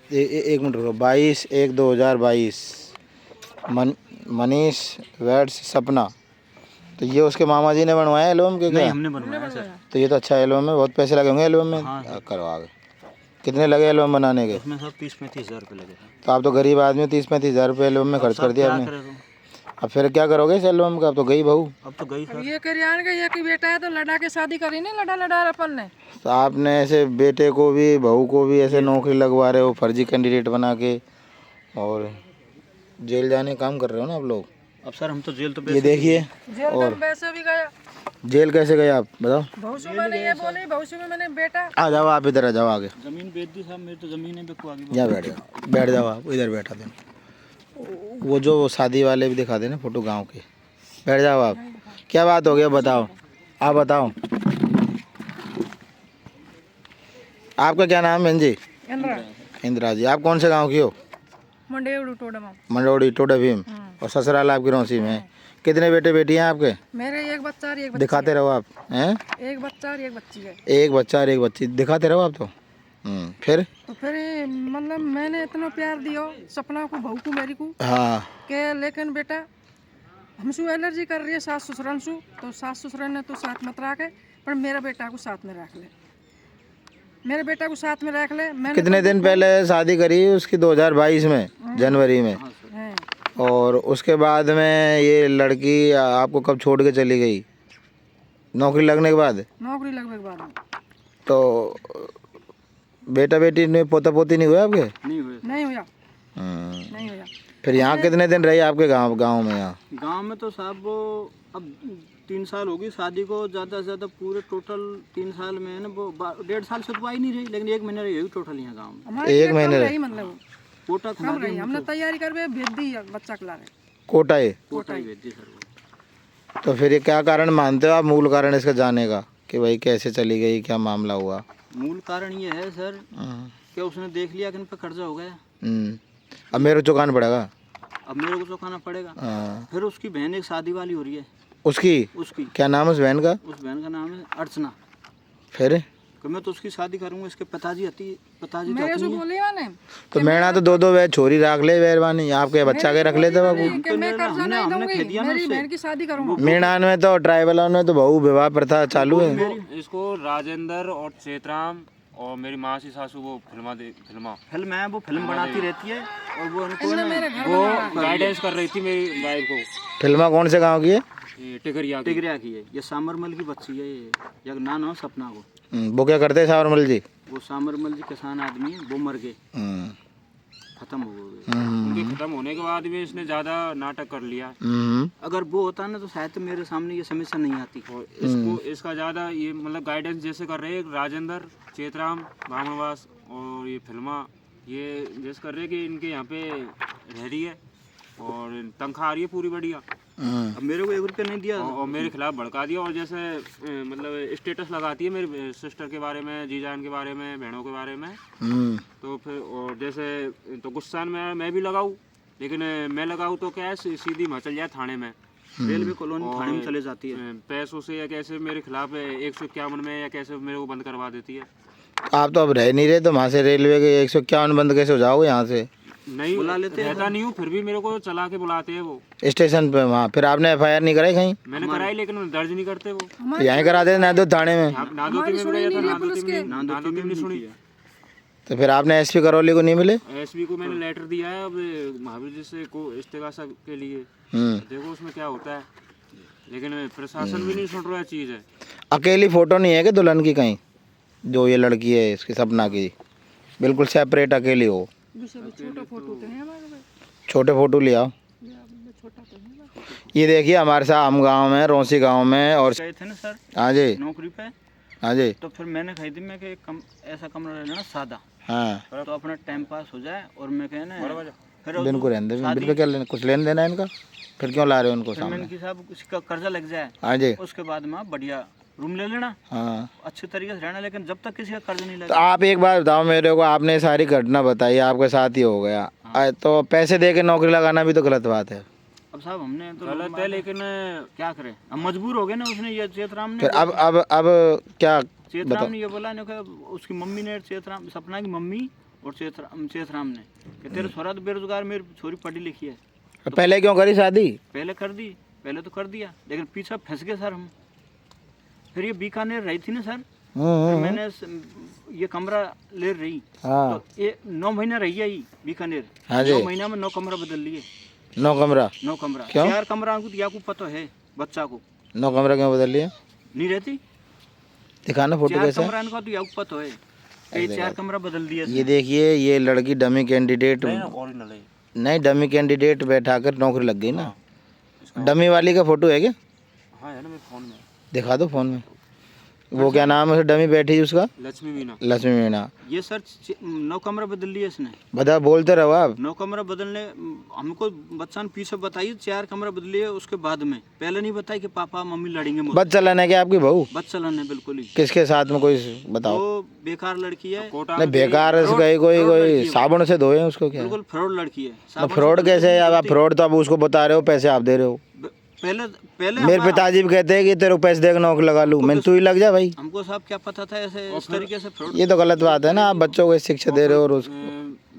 Speaker 1: एक मिनट रुको, 22/1/2022 मनीष वेड्स सपना, तो ये उसके मामा जी ने बनवाया एल्बम के
Speaker 3: नहीं
Speaker 1: क्या?
Speaker 3: हमने बनवाया सर।
Speaker 1: तो ये तो अच्छा एल्बम है, बहुत पैसे लगे होंगे एल्बम में।
Speaker 3: हाँ।
Speaker 1: करो आगे। कितने लगे एल्बम बनाने के?
Speaker 3: उसमें सब 30-35 हज़ार रुपये लगे थे।
Speaker 1: तो आप तो गरीब आदमी, 30-35 हज़ार रुपये एल्बम में खर्च कर दिया
Speaker 3: क्या
Speaker 1: आपने।
Speaker 3: करे तो?
Speaker 1: अब फिर क्या करोगे इस एल्बम का? अब तो गई बहू।
Speaker 3: अब तो गई सर।
Speaker 4: ये करियान का ये की बेटा है तो लड़ा के शादी करी नहीं, लड़ा लड़ा अपन ने।
Speaker 1: तो आपने ऐसे बेटे को भी बहू को भी ऐसे नौकरी लगवा रहे हो फर्जी कैंडिडेट बना के, और जेल जाने काम कर रहे हो ना आप लोग।
Speaker 3: अब सर हम तो जेल तो
Speaker 1: ये देखिए,
Speaker 4: जेल में वैसे भी गया,
Speaker 1: जेल कैसे गए आप बताओ?
Speaker 4: भविष्य में ये बोले, भविष्य में मैंने बेटा
Speaker 1: आ जाओ आप इधर, आ जाओ आगे।
Speaker 3: जमीन बेच दी साहब, मेरी तो जमीन है बिकवा गई।
Speaker 1: यहाँ बैठ जाओ, बैठ जाओ आप इधर, बैठा देना। वो जो शादी वाले भी दिखा देना फोटो गांव के। बैठ जाओ आप। क्या बात हो गया बताओ, आप बताओ। आपका क्या नाम है बहन जी?
Speaker 4: इंद्रा
Speaker 1: इंदिरा जी। आप कौन से गांव की हो?
Speaker 4: मंडेवड़ू टोडमा।
Speaker 1: मंडोड़ी टोडा भीम। और ससुराल आपकी रौंसी में है। कितने बेटे बेटी हैं आपके?
Speaker 4: मेरे एक बच्चा और एक बच्ची
Speaker 1: दिखाते रहो आप हैं।
Speaker 4: है। एक बच्चा और एक बच्ची है।
Speaker 1: एक बच्चा और एक बच्ची, दिखाते रहो आप तो। फिर?
Speaker 4: तो फिर मतलब मैंने इतना प्यार दियो सपना को, बहू को, मेरी को
Speaker 1: हाँ।
Speaker 4: के, लेकिन बेटा हमसू एलर्जी कर रही है सास ससुरन सु, तो सास ससुरन ने तो साथ मत रखे, पर मेरा बेटा को साथ में रख ले, मेरे बेटा को साथ में रख ले। मैंने
Speaker 1: कितने दिन पहले शादी करी उसकी? 2022 में जनवरी में।
Speaker 4: हैं।
Speaker 1: और उसके बाद में ये लड़की आपको कब छोड़ के चली गई? नौकरी लगने के बाद?
Speaker 4: नौकरी लगने के बाद में।
Speaker 1: तो बेटा बेटी ने पोता पोती नहीं हुआ आपके?
Speaker 3: नहीं हुए।
Speaker 4: नहीं हुआ,
Speaker 1: हम्म।
Speaker 4: नहीं हुआ।
Speaker 1: फिर यहाँ कितने दिन रही आपके गांव में? यहाँ
Speaker 3: गांव में तो साहब वो अब 3 साल होगी शादी को, ज़्यादा से ज़्यादा पूरे टोटल 3 साल में है ना, वो 1.5 साल से तो आई नहीं रही, लेकिन 1 महीना रही होगी टोटल यहाँ गाँव में।
Speaker 4: हमारे
Speaker 1: एक
Speaker 4: कम
Speaker 1: महीने
Speaker 4: रही, मतलब
Speaker 3: कोटा
Speaker 4: कम रही। हमने तैयारी कर भेज दी बच्चा के लारे।
Speaker 1: कोटा है?
Speaker 3: कोटा ही भेज दी सर वो।
Speaker 1: तो फिर ये क्या कारण मानते हो आप मूल कारण इसका जाने का, कि भाई कैसे चली गई, क्या मामला हुआ?
Speaker 3: मूल कारण ये है सर कि उसने देख लिया कि इन पर कर्जा हो गया।
Speaker 1: अब मेरे को चुकाना पड़ेगा।
Speaker 3: अब मेरे को चुकाना पड़ेगा।
Speaker 1: हाँ।
Speaker 3: फिर उसकी बहन एक शादी वाली हो रही है।
Speaker 1: उसकी क्या नाम है उस बहन का?
Speaker 3: उस बहन का नाम है अर्चना।
Speaker 1: फिर
Speaker 3: कि मैं तो उसकी शादी करूँगा, इसके पिताजी पिताजी
Speaker 4: मेरे
Speaker 3: तो
Speaker 4: से
Speaker 3: नहीं है।
Speaker 4: बोली मैंने
Speaker 1: तो मैंने तो 2-2 वे छोरी रख ले मेहरबानी, आपके बच्चा के रख लेते बाबू।
Speaker 4: कि मैं कर्जा नहीं
Speaker 3: हमने
Speaker 4: दूंगी,
Speaker 3: कह दिया ना
Speaker 4: मेरी
Speaker 3: उससे।
Speaker 4: बहन की शादी करूंगा।
Speaker 1: मीणान में तो ट्राइबल में तो बहु विवाह प्रथा चालू है।
Speaker 2: इसको राजेंद्र और चेतराम और मेरी माँ सी सासू वो
Speaker 3: फिल्म है, वो फिल्म बनाती रहती है और वो उनको
Speaker 4: इसने
Speaker 3: ना
Speaker 4: मेरे घर
Speaker 2: वो
Speaker 4: में
Speaker 2: गाइडेंस कर रही थी मेरी वाइफ को।
Speaker 1: फिल्मा कौन से गांव की है?
Speaker 2: ये टिकरिया की।
Speaker 3: टिगरिया की है। ये सामरमल की बच्ची है। ये नाम है सपना को।
Speaker 1: वो क्या करते हैं सावरमल जी?
Speaker 3: वो सामरमल जी किसान आदमी है, वो मर गए,
Speaker 1: हम्म,
Speaker 3: खत्म हो गए।
Speaker 2: उनके खत्म होने के बाद भी इसने ज्यादा नाटक कर लिया।
Speaker 3: अगर वो होता ना तो शायद तो मेरे सामने ये समस्या नहीं आती।
Speaker 2: और इसको इसका ज्यादा ये मतलब गाइडेंस जैसे कर रहे हैं राजेंद्र, चेतराम, भामनवास और ये फिल्मा, ये जैसे कर रहे हैं कि इनके यहाँ पे रह रही है और तनख्वाह आ रही है पूरी बढ़िया,
Speaker 3: अब मेरे को 1 रुपया नहीं दिया।
Speaker 2: और मेरे खिलाफ भड़का दिया। और जैसे मतलब स्टेटस लगाती है मेरी सिस्टर के बारे में, जीजान के बारे में, बहनों के बारे में। तो फिर और जैसे तो गुस्सा में मैं भी लगाऊँ, लेकिन मैं लगाऊँ तो क्या है सीधी मचल जाए थाने में,
Speaker 3: रेलवे कॉलोनी थाने में चले जाती है।
Speaker 2: पैसों से या कैसे मेरे खिलाफ 151 में या कैसे मेरे को बंद करवा देती है।
Speaker 1: आप तो अब रह नहीं रहे, तो वहाँ से रेलवे के 151 बंद कैसे हो जाओगे यहाँ से?
Speaker 2: नहीं
Speaker 3: बुला लेते हैं।
Speaker 2: रहता नहीं हूँ, फिर भी मेरे को चला के बुलाते हैं वो
Speaker 1: स्टेशन पे वहाँ। फिर आपने FIR नहीं कराई कहीं?
Speaker 2: मैंने कराई, लेकिन दर्ज नहीं करते वो।
Speaker 1: तो यहीं करा देते नादो थाने में।
Speaker 2: नादोती में भी गया था, नादोती में नहीं सुनी।
Speaker 1: तो फिर आपने SP करौली को नहीं मिले?
Speaker 2: एसपी को मैंने लेटर दिया है अब महावीर जी से को इस्तेगासा के लिए। देखो उसमें क्या होता है, लेकिन प्रशासन भी नहीं सुन रहा है चीज़ है।
Speaker 1: अकेली फोटो नहीं है कि दुल्हन की कहीं, जो ये लड़की है इसकी सपना की, बिल्कुल सेपरेट अकेली हो?
Speaker 4: छोटा फोटो तो है हमारे भाई,
Speaker 1: छोटे फोटो ले आओ।
Speaker 4: छोटा तो है।
Speaker 1: ये देखिए हमारे साथ हम गाँव में, रौंसी गाँव में। और
Speaker 3: गए थे ना सर
Speaker 1: हाँ जी,
Speaker 3: नौकरी पे,
Speaker 1: हाँ जी,
Speaker 3: तो फिर मैंने खरीदी मैं कि ऐसा कमरा रहना सादा,
Speaker 1: हाँ
Speaker 3: तो अपना टाइम पास हो जाए। और मैं कहना फिर
Speaker 1: बिल्कुल रहने दे, बिल्कुल क्या लेना, कुछ लेना देना है इनका? फिर क्यों ला रहे हो उनको
Speaker 3: फिर मैंने
Speaker 1: सामने?
Speaker 3: कि साहब उसका कर्जा लग जाए,
Speaker 1: हाँ जी,
Speaker 3: उसके बाद में बढ़िया रूम ले लेना,
Speaker 1: हाँ।
Speaker 3: अच्छे तरीके से रहना, लेकिन जब तक किसी का कर्ज नहीं
Speaker 1: तो
Speaker 3: लगे।
Speaker 1: आप एक बात बताओ मेरे को, आपने सारी घटना बताई, आपके साथ ही हो गया, तो पैसे दे के नौकरी लगाना भी तो गलत बात है।
Speaker 3: अब साहब हमने तो
Speaker 2: गलत है, लेकिन
Speaker 3: क्या करें, हम मजबूर हो गए ना। उसने ये चेतराम ने,
Speaker 1: फिर अब क्या
Speaker 3: चेतराम ने ये बोला ना कि उसकी मम्मी ने, चेतराम सपना की मम्मी और चेतराम ने कि तेरे छोरा तो बेरोजगार, मेरी छोरी पढ़ी लिखी है,
Speaker 1: पहले क्यों करी शादी?
Speaker 3: पहले कर दी, पहले तो कर दिया, लेकिन पीछे फंस गए सर हम। फिर ये बीकानेर रही थी ना सर, फिर मैंने ये कमरा ले रही,
Speaker 1: हाँ
Speaker 3: तो ये 9 महीना रही है ये बीकानेर।
Speaker 1: हाँ जी।
Speaker 3: 9 महीना में 9 कमरा बदल लिए।
Speaker 1: 9 कमरा?
Speaker 3: 9 कमरा,
Speaker 1: क्यों?
Speaker 3: 4 कमरा को या को पता है बच्चा को
Speaker 1: 9 कमरा क्यों बदल लिए?
Speaker 3: नहीं रहती,
Speaker 1: दिखाना फोटो
Speaker 3: 4
Speaker 1: कैसे?
Speaker 3: कमरा इनका तो या को पता है, ये 4 कमरा बदल दिया।
Speaker 1: ये देखिए, ये लड़की डमी कैंडिडेट,
Speaker 2: ओरिजिनल है।
Speaker 1: नहीं डमी कैंडिडेट बैठाकर नौकरी लग गई ना। डमी वाली का फोटो है क्या?
Speaker 2: हाँ है ना मेरे फोन में।
Speaker 1: दिखा दो फोन में। वो क्या नाम है डमी बैठी है उसका?
Speaker 2: लक्ष्मी मीना।
Speaker 1: लक्ष्मी मीना।
Speaker 3: ये सर 9 कमरा बदल लिया इसने।
Speaker 1: बता, बोलते रहो आप।
Speaker 3: 9 कमरा बदलने हमको बच्चा ने पीछे बताई, 4 कमरा बदलिए उसके बाद में, पहले नहीं बताई कि पापा मम्मी लड़ेंगे मुझसे।
Speaker 1: बस चलन है क्या आपकी बहू?
Speaker 3: बस चलन है बिल्कुल ही।
Speaker 1: किसके साथ में कोई बताओ?
Speaker 3: वो बेकार लड़की है,
Speaker 2: कोटा
Speaker 1: नहीं
Speaker 2: में
Speaker 1: बेकार है, कोई कोई कोई साबुन से धोए उसको क्या?
Speaker 3: बिल्कुल फ्रॉड लड़की है।
Speaker 1: तो
Speaker 3: साबुन
Speaker 1: फ्रॉड
Speaker 3: से
Speaker 1: कैसे है? अब आप
Speaker 3: धोती-
Speaker 1: फ्रॉड तो आप उसको बता रहे हो, पैसे आप दे रहे हो।
Speaker 3: पहले पहले
Speaker 1: मेरे
Speaker 3: हमारा-
Speaker 1: पिताजी भी कहते हैं कि तेरे को पैसे देकर नौकरी लगा लूँ। मैं तू ही लग जा भाई।
Speaker 3: हमको साहब क्या पता था ऐसे इस तरीके से फ्रॉड।
Speaker 1: ये तो गलत बात है ना, आप बच्चों को शिक्षा दे रहे हो और उसको।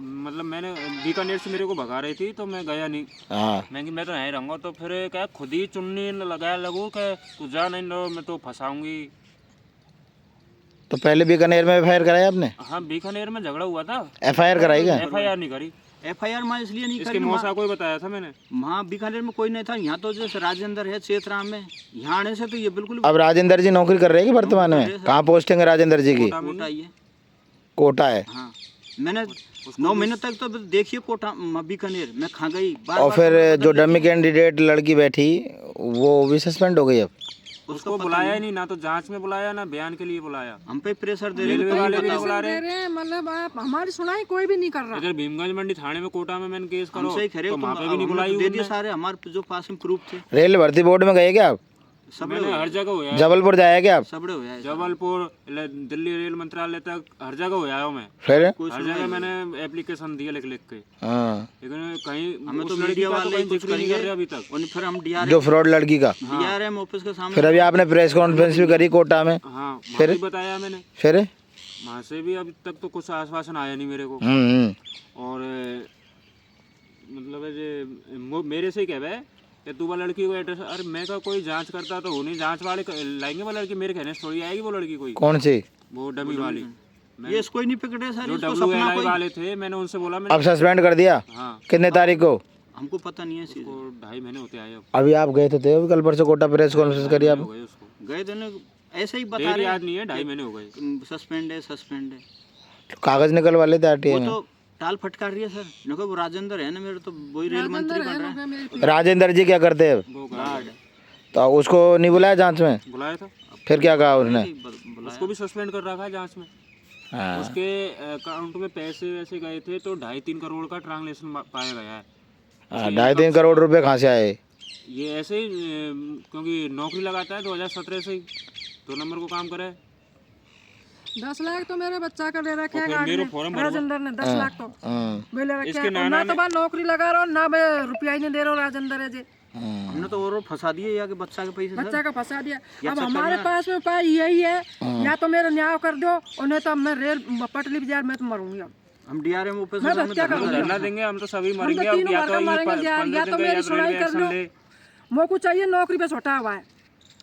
Speaker 2: मतलब मैंने बीकानेर से मेरे को भगा रही थी तो मैं गया नहीं।
Speaker 1: हाँ
Speaker 2: मैं कि मैं तो यहीं रहूँगा, तो फिर क्या खुद ही चुन्नी लगाया लगू कि तू जा नहीं लो, मैं तो फंसाऊंगी।
Speaker 1: तो पहले बीकानेर में FIR कराई आपने?
Speaker 2: हाँ बीकानेर में झगड़ा हुआ था।
Speaker 1: FIR कराई क्या?
Speaker 2: FIR नहीं करी,
Speaker 3: FIR माँ इसलिए नहीं
Speaker 2: इसके
Speaker 3: करी,
Speaker 2: मौसा को ही बताया था मैंने।
Speaker 3: वहाँ बीकानेर में कोई नहीं था। यहाँ तो जैसे राजेंद्र है चेतराम में, यहाँ आने से तो ये बिल्कुल
Speaker 1: अब राजेंद्र जी नौकरी कर रहे हैं कि वर्तमान में? कहाँ पोस्टिंग है राजेंद्र जी की?
Speaker 3: कोटा ही है।
Speaker 1: कोटा है।
Speaker 3: हाँ मैंने 9 महीने तक तो देखिए कोटा बीकानेर में खा गई बार
Speaker 1: और
Speaker 3: बार
Speaker 1: फिर जो डमी कैंडिडेट लड़की बैठी वो भी सस्पेंड हो गई अब?
Speaker 2: उसको बुलाया ही नहीं, ना तो जांच में बुलाया ना बयान के लिए बुलाया।
Speaker 3: हम पे प्रेशर दे रहे
Speaker 2: रेलवे वाले भी नहीं
Speaker 3: हैं।
Speaker 2: बुला
Speaker 4: दे
Speaker 2: रहे।
Speaker 4: रहे हैं, मतलब आप हमारी सुनाई कोई भी नहीं कर रहा।
Speaker 2: इधर भीमगंज मंडी थाने में कोटा में मैंने केस करो
Speaker 3: हमसे ही खड़े
Speaker 2: तो
Speaker 3: हो
Speaker 2: वहाँ
Speaker 3: तुम,
Speaker 2: पे भी नहीं
Speaker 3: हमने
Speaker 2: बुलाई
Speaker 3: तो दे दिए
Speaker 2: उन्होंने।
Speaker 3: सारे हमारे जो पास में प्रूफ थे।
Speaker 1: रेल भर्ती बोर्ड में गए क्या आप?
Speaker 3: सबड़े
Speaker 2: मैंने
Speaker 3: हो
Speaker 2: हर जगह हुआ है।
Speaker 1: जबलपुर जाए क्या आप?
Speaker 3: सबड़े हो जाए
Speaker 2: जबलपुर दिल्ली रेल मंत्रालय तक हर जगह हुआ है मैं।
Speaker 1: फिर?
Speaker 2: हर जगह मैंने एप्लीकेशन दिया लिख लिख के,
Speaker 1: हाँ,
Speaker 2: लेकिन कहीं
Speaker 3: हमें तो
Speaker 2: उस लड़की
Speaker 3: मीडिया
Speaker 2: का तो
Speaker 3: वाले
Speaker 2: कहीं
Speaker 3: कुछ
Speaker 2: जिक्र नहीं कर
Speaker 3: करेंगे
Speaker 2: रहे अभी तक।
Speaker 3: और फिर हम
Speaker 1: जो फ्रॉड लड़की का।
Speaker 3: DRM ऑफिस के सामने।
Speaker 1: फिर अभी आपने प्रेस कॉन्फ्रेंस भी करी कोटा में?
Speaker 2: हाँ वहाँ
Speaker 1: फिर?
Speaker 2: भी बताया मैंने,
Speaker 1: फिर?
Speaker 2: वहाँ से भी अभी तक तो कुछ आश्वासन आया नहीं मेरे को। और मतलब है जे मेरे से ही कह रहे कि तू वो लड़की को एड्रेस, अरे मैं का कोई जांच करता तो हो नहीं, जांच वाले लाएंगे वो लड़की, मेरे कहने से थोड़ी आएगी वो लड़की कोई,
Speaker 1: कौन सी?
Speaker 2: वो डमी वाली।
Speaker 3: ये इसको ही नहीं पकड़े सर,
Speaker 2: जो
Speaker 3: इसको सपना
Speaker 2: WLI
Speaker 3: कोई।
Speaker 2: वाले थे, मैंने उनसे बोला मैंने
Speaker 1: अब सस्पेंड कर दिया?
Speaker 2: हाँ
Speaker 1: कितने तारीख को?
Speaker 3: हमको पता नहीं है चीज।
Speaker 2: उसको 2.5 महीने होते आए, अब
Speaker 1: अभी आप गए तो थे अभी कल परसों कोटा प्रेस कॉन्फ्रेंस करी आप?
Speaker 2: हो गए उसको,
Speaker 3: गए दिन ऐसे ही बता
Speaker 2: डेट
Speaker 3: रहे
Speaker 2: याद नहीं है, 2.5 महीने हो गए।
Speaker 3: सस्पेंड है सस्पेंड है।
Speaker 1: कागज निकलवा लेते
Speaker 3: वो
Speaker 1: RTA में।
Speaker 3: तो टाल फटकार रही है सर। देखो वो राजेंद्र है ना मेरे, तो वही रेल मंत्री बन रहा है।
Speaker 4: मेरी
Speaker 1: राजेंद्र जी क्या करते हैं?
Speaker 2: वो
Speaker 3: गार्ड
Speaker 1: तो उसको नहीं बुलाया जांच में?
Speaker 2: बुलाया था,
Speaker 1: फिर क्या कहा उसने?
Speaker 2: उसको भी सस्पेंड कर रखा है जांच में।
Speaker 1: हाँ।
Speaker 2: उसके अकाउंट में पैसे वैसे गए थे तो 2.5-3 करोड़ का ट्रांजैक्शन पाया गया है।
Speaker 1: 2.5-3 करोड़ रुपए कहाँ से आए?
Speaker 2: ये ऐसे ही क्योंकि नौकरी लगाता है 2017 से ही 2 नंबर को काम करे।
Speaker 4: 10 लाख तो मेरे बच्चा का ले रखे
Speaker 2: और
Speaker 4: है
Speaker 2: फिर
Speaker 4: गाड़ी
Speaker 2: मेरे
Speaker 4: में।
Speaker 2: फॉर्म भरवा-
Speaker 4: राजेंद्र ने 10 लाख तो वे ले रखे
Speaker 2: इसके
Speaker 4: हैं। और
Speaker 2: नाना
Speaker 4: मैं तो बात नौकरी लगा रहा हूँ ना, मैं रुपया ही नहीं दे रहा हूँ राजेंद्र है जी।
Speaker 3: हमने तो और फंसा दिए या कि बच्चा के पैसे
Speaker 4: बच्चा
Speaker 3: सर।
Speaker 4: का फंसा दिया।
Speaker 3: ये
Speaker 4: अब
Speaker 3: चक्कर
Speaker 4: हमारे
Speaker 3: में-
Speaker 4: पास में उपाय यही है, या तो मेरा न्याय कर दो और नहीं तो मैं रेल पटली बाजार में तो मरूंगी। अब
Speaker 3: हम DRM ऑफिस के
Speaker 4: मैं
Speaker 3: सामने
Speaker 4: बस क्या
Speaker 3: धरना
Speaker 4: करूँ?
Speaker 2: धरना देंगे हम तो सभी
Speaker 4: हम तो
Speaker 2: मरेंगे। अब
Speaker 4: तीनों
Speaker 2: या
Speaker 4: मर
Speaker 2: तो
Speaker 4: के
Speaker 2: ये
Speaker 4: मरेंगे,
Speaker 2: 15
Speaker 4: या तो
Speaker 2: दिन का
Speaker 4: मेरी
Speaker 2: या
Speaker 4: सुनाई
Speaker 2: रेलवे
Speaker 4: कर
Speaker 2: एक्शन
Speaker 4: लो।
Speaker 2: ले,
Speaker 4: मोह को चाहिए नौकरी पे छोटा हुआ है।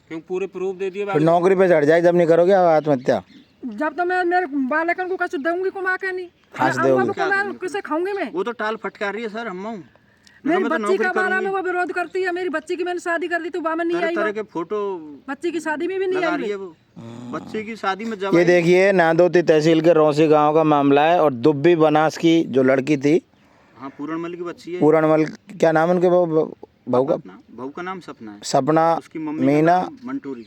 Speaker 2: क्योंकि पूरे प्रूफ दे दिए।
Speaker 1: फिर नौकरी पे चढ़ जाए जब नहीं करोगे आत्महत्या?
Speaker 4: जब तो मैं मेरे बालकन को कछु दूंगी कमा के नहीं,
Speaker 1: खास
Speaker 4: अब
Speaker 1: दोगे।
Speaker 4: को मैं किसे खाऊंगी मैं?
Speaker 3: वो तो टाल फटकार रही है सर। हम
Speaker 4: मेरी बच्ची का बारे में वो विरोध करती है। मेरी बच्ची की मैंने शादी कर दी तो वहाँ में नहीं आई।
Speaker 3: तरह
Speaker 4: वो
Speaker 3: के फोटो
Speaker 4: बच्ची की शादी में भी नहीं
Speaker 3: लगा
Speaker 4: आई
Speaker 3: रही है
Speaker 4: वो।
Speaker 3: वो। बच्चे की शादी में जब
Speaker 1: ये देखिए नांदोती तहसील के रौसी गांव का मामला है और दुब्बी बनास की जो लड़की थी,
Speaker 3: हाँ पूरणमल की बच्ची है।
Speaker 1: पूरणमल, क्या नाम है उनके बहू का?
Speaker 3: बहू का नाम सपना है,
Speaker 1: सपना
Speaker 3: उसकी मम्मी का
Speaker 1: मीना
Speaker 3: नाम मंटूरी,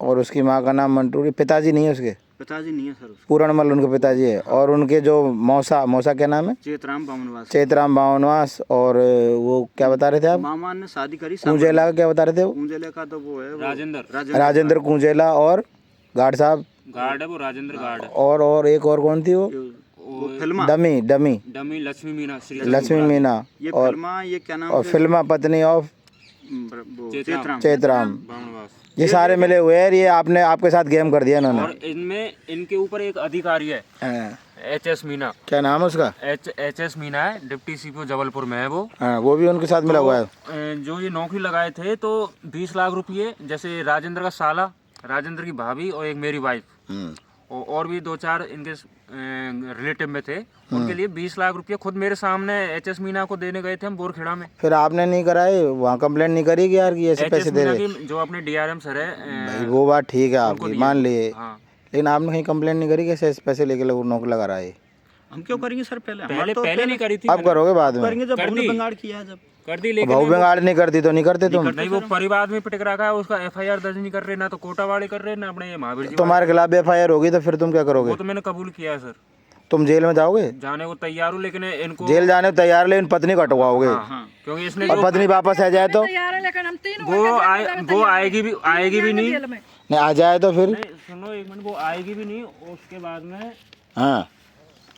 Speaker 1: और उसकी माँ का नाम मंटूरी। पिताजी नहीं है उसके?
Speaker 3: पिताजी नहीं है सर उसके।
Speaker 1: पूरणमल उनके पिताजी है। और उनके जो मौसा क्या नाम है?
Speaker 3: चेतराम बामनवास।
Speaker 1: चेतराम बावनवास। और वो क्या बता रहे थे आप?
Speaker 3: मामा ने शादी करी।
Speaker 1: कुंजेला का क्या बता रहे थे वो?
Speaker 3: कुंजेला का तो वो है वो
Speaker 2: राजेंद्र
Speaker 1: राजेंद्र कुंजेला। और गार्ड साहब
Speaker 2: गार्ड है वो, राजेंद्र गार्ड है।
Speaker 1: और एक और कौन थी वो?
Speaker 3: वो फिल्मा
Speaker 1: डमी
Speaker 2: डमी लक्ष्मी मीना, श्री
Speaker 1: लक्ष्मी मीना।
Speaker 3: ये
Speaker 1: और
Speaker 3: फिल्मा ये क्या नाम
Speaker 1: और
Speaker 3: से-
Speaker 1: फिल्मा पत्नी ऑफ
Speaker 3: चेतराम।
Speaker 1: चेतराम,
Speaker 2: बामणवास।
Speaker 1: ये सारे मिले हुए हैं। ये आपने आपके साथ गेम कर दिया
Speaker 2: और
Speaker 1: इन्होंने।
Speaker 2: इनमें इनके ऊपर एक अधिकारी है
Speaker 1: हाँ,
Speaker 2: HS मीना।
Speaker 1: क्या नाम है उसका?
Speaker 2: HS मीना है, डिप्टी CPO जबलपुर में है वो।
Speaker 1: हाँ, वो भी उनके साथ मिला हुआ है।
Speaker 2: जो ये नौकरी लगाए थे तो 20 लाख रुपये, जैसे राजेंद्र का साला, राजेंद्र की भाभी और एक मेरी वाइफ,
Speaker 1: हम्म,
Speaker 2: और भी 2-4 इनके रिलेटिव में थे, उनके लिए 20 लाख रुपये खुद मेरे सामने HS मीना को देने गए थे हम बोरखेड़ा में।
Speaker 1: फिर आपने नहीं कराए वहाँ, कंप्लेंट नहीं करी कि यार कि ऐसे पैसे
Speaker 2: HS
Speaker 1: दे
Speaker 2: मीना
Speaker 1: रहे?
Speaker 2: की जो अपने DRM सर है,
Speaker 1: भाई वो बात ठीक है
Speaker 2: उनको
Speaker 1: आपकी,
Speaker 2: दिया।
Speaker 1: मान लिए,
Speaker 2: हाँ,
Speaker 1: लेकिन आपने कहीं कंप्लेंट नहीं करी कि ऐसे पैसे लेके लोग नौकरी लगा रहा है?
Speaker 3: हम क्यों करेंगे सर? पहले
Speaker 2: पहले नहीं करी थी,
Speaker 1: अब करोगे बाद में?
Speaker 3: करेंगे जब
Speaker 2: कर
Speaker 3: हमने
Speaker 2: दी।
Speaker 3: बंगाड़ किया है, जब
Speaker 2: कर दी, लेकिन
Speaker 1: भाऊ बंगाड़ नहीं करती तो नहीं करते तुम?
Speaker 2: नहीं, वो परिवार में पिटक रखा है, उसका FIR दर्ज नहीं कर रहे, ना तो कोटा वाले कर रहे, ना अपने ये महावीर जी
Speaker 1: तुम्हारे खिलाफ FIR होगी तो फिर तुम क्या
Speaker 2: वाले।
Speaker 1: करोगे?
Speaker 2: वो तो मैंने कबूल किया है सर,
Speaker 1: तुम जेल में जाओगे?
Speaker 2: जाने को तैयार हूँ, लेकिन इनको
Speaker 1: जेल जाने को तैयार, लेकिन पत्नी कटवाओगे?
Speaker 3: हाँ
Speaker 2: क्योंकि इसने
Speaker 1: और पत्नी वापस आ जाए तो?
Speaker 4: तैयार है, लेकिन हम तीन
Speaker 2: वो आएगी भी नहीं।
Speaker 4: जेल में।
Speaker 1: नहीं आ जाए तो फिर?
Speaker 2: नहीं, सुनो एक मिनट, वो आएगी भी नहीं। उसके बाद में
Speaker 1: हाँ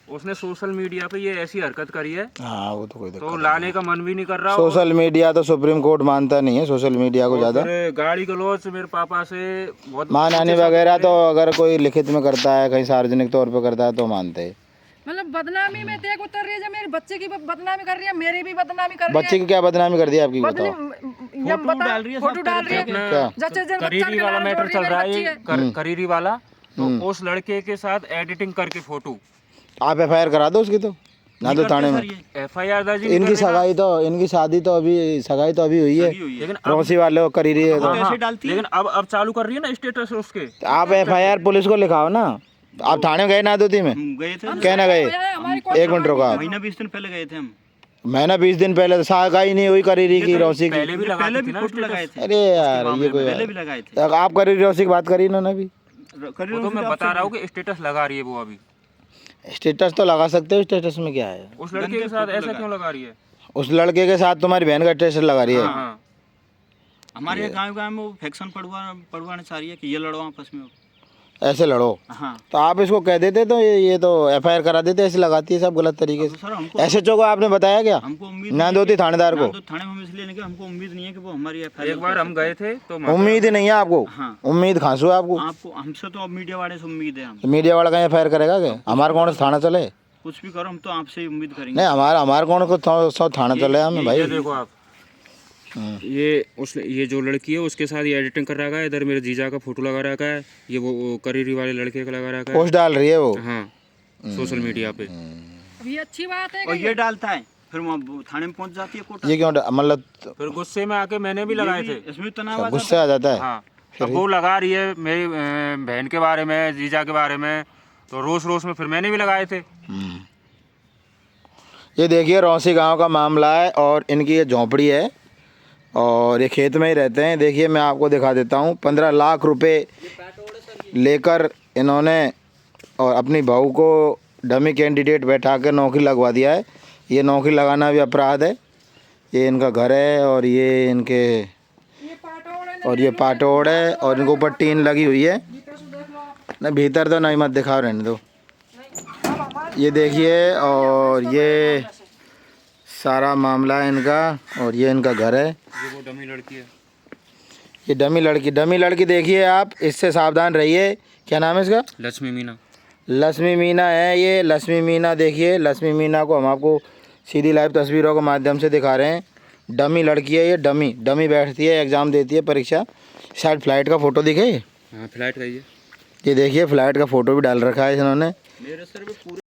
Speaker 2: उसने सोशल मीडिया पे ये ऐसी हरकत करी है,
Speaker 1: हाँ, वो तो कोई दिक्कत
Speaker 2: तो लाने का मन भी नहीं कर रहा।
Speaker 1: सोशल मीडिया तो सुप्रीम कोर्ट मानता नहीं है सोशल मीडिया को ज़्यादा।
Speaker 2: फिर गाड़ी गलौज मेरे पापा से बहुत
Speaker 1: मानानी वगैरह तो अगर कोई लिखित में करता है, कहीं सार्वजनिक तौर पे करता है तो मानते हैं।
Speaker 4: मतलब बदनामी में देख उतर रही है, जब मेरे बच्चे की बदनामी कर रही है, मेरी भी बदनामी कर रही है।
Speaker 1: बच्चे की क्या बदनामी कर दी आपकी, बताओ?
Speaker 4: फोटो डाल रही है, फोटो डाल रही है।
Speaker 1: क्या?
Speaker 4: जच्चे जन बच्चा
Speaker 2: करीरी वाला
Speaker 4: निकाला,
Speaker 2: मैटर
Speaker 4: जोड़
Speaker 2: चल
Speaker 4: रही
Speaker 2: रहा
Speaker 4: है,
Speaker 2: है,
Speaker 4: मेरी बच्ची है।
Speaker 2: करीरी वाला, तो उस लड़के के साथ एडिटिंग करके फोटो
Speaker 1: आप FIR करा दो उसकी तो, ना तो थाने में।
Speaker 2: FIR दर्ज ही नहीं
Speaker 1: इनकी
Speaker 2: कर रहे ना।
Speaker 1: सगाई तो, इनकी सगाई तो अभी हुई है।
Speaker 2: लेकिन
Speaker 1: रौसी वाले को करी रही है तो।
Speaker 2: हाँ, लेकिन अब चालू कर रही है ना स्टेटस उसके।
Speaker 1: आप FIR पुलिस को लिखाओ ना। आप थाने गए नादोती में?
Speaker 3: गए थे,
Speaker 1: कहना गए?
Speaker 4: हमारी कोई
Speaker 1: एक मिनट रुको आप।
Speaker 3: महीना 20 दिन पहले गए थे हम।
Speaker 1: मैंने 20 दिन पहले तो सगाई नहीं हुई करीरी की, रौसी की।
Speaker 2: पहले भी लगा
Speaker 3: पहले
Speaker 2: थी
Speaker 3: भी
Speaker 2: ना
Speaker 3: फोटो लगाए थे,
Speaker 1: अरे यार ये कोई
Speaker 3: पहले भी लगाए थे।
Speaker 1: आप करीरी रौसी की बात करी इन्होंने भी?
Speaker 2: वो तो मैं बता रहा हूँ कि स्टेटस लगा रही है वो अभी।
Speaker 1: स्टेटस तो लगा सकते हो, स्टेटस में क्या है?
Speaker 2: उस लड़के के साथ ऐसा क्यों लगा रही है?
Speaker 1: उस लड़के के साथ तुम्हारी बहन का स्टेटस लगा रही है?
Speaker 2: हाँ,
Speaker 3: हमारे गाँव में वो फैक्शन पड़वाने चाह रही है कि ये लड़ो आपस में।
Speaker 1: ऐसे लड़ो
Speaker 3: हाँ
Speaker 1: तो आप इसको कह देते तो ये तो FIR करा देते। ऐसे लगाती है सब गलत तरीके से।
Speaker 3: सर हमको
Speaker 1: SHO को आपने बताया क्या?
Speaker 3: हमको उम्मीद
Speaker 1: नादोती थानेदार को?
Speaker 3: तो थाने में हम इसलिए नहीं कि हमको उम्मीद नहीं है कि वो हमारी FIR
Speaker 2: एक बार हम गए थे तो
Speaker 1: उम्मीद ही नहीं है आपको?
Speaker 3: हाँ।
Speaker 1: उम्मीद खांसू है आपको?
Speaker 3: आपको हमसे तो अब मीडिया वाले से उम्मीद है। हम
Speaker 1: तो मीडिया वाला कहीं FIR करेगा क्या? हमारे कौन सा थाना चले?
Speaker 3: कुछ भी करो हम तो आपसे ही उम्मीद करेंगे।
Speaker 1: नहीं हमारे कौन को सब थाना चले हमें भाई।
Speaker 2: ये देखो आप, ये जो लड़की है उसके साथ ये एडिटिंग कर रखा है, इधर मेरे जीजा का फोटो लगा रखा है, ये वो करीरी वाले लड़के का लगा रखा है।
Speaker 1: पोस्ट डाल रही है वो।
Speaker 2: हाँ, सोशल मीडिया पे।
Speaker 4: अब ये अच्छी बात है
Speaker 3: और
Speaker 4: कि
Speaker 3: ये डालता है, फिर वहाँ थाने में पहुँच जाती है कोटा।
Speaker 1: ये क्यों मतलब
Speaker 2: फिर गुस्से में आके मैंने भी लगाए थे।
Speaker 3: इसमें तनाव आ
Speaker 1: गुस्से आ जाता है?
Speaker 2: हाँ, अब वो लगा रही है मेरी बहन के बारे में, जीजा के बारे में, तो रोज रोज में फिर मैंने भी लगाए थे।
Speaker 1: ये देखिए रौसी गांव का मामला है और इनकी ये झोंपड़ी है और ये खेत में ही रहते हैं। देखिए मैं आपको दिखा देता हूँ। 15 लाख रुपए लेकर इन्होंने और अपनी बहू को डमी कैंडिडेट बैठा कर नौकरी लगवा दिया है। ये नौकरी लगाना भी अपराध है। ये इनका घर है और ये इनके ये पाटोड़ है और इनके ऊपर टीन लगी हुई है। ना भीतर तो नहीं मत दिखाओ, रहने दो। ये देखिए और ये सारा मामला है इनका और ये इनका घर है।
Speaker 2: ये वो डमी लड़की है।
Speaker 1: ये डमी लड़की देखिए आप, इससे सावधान रहिए। क्या नाम है इसका?
Speaker 2: लक्ष्मी मीना।
Speaker 1: लक्ष्मी मीना है ये। लक्ष्मी मीना देखिए, लक्ष्मी मीना को हम आपको सीधी लाइव तस्वीरों के माध्यम से दिखा रहे हैं। डमी लड़की है ये, डमी बैठती है, एग्ज़ाम देती है, परीक्षा। शायद फ्लाइट का फ़ोटो दिखे।
Speaker 2: हाँ, फ्लाइट का
Speaker 1: ये देखिए फ्लाइट का फ़ोटो भी डाल रखा है इन्होंने।
Speaker 3: मेरे सर में पूरे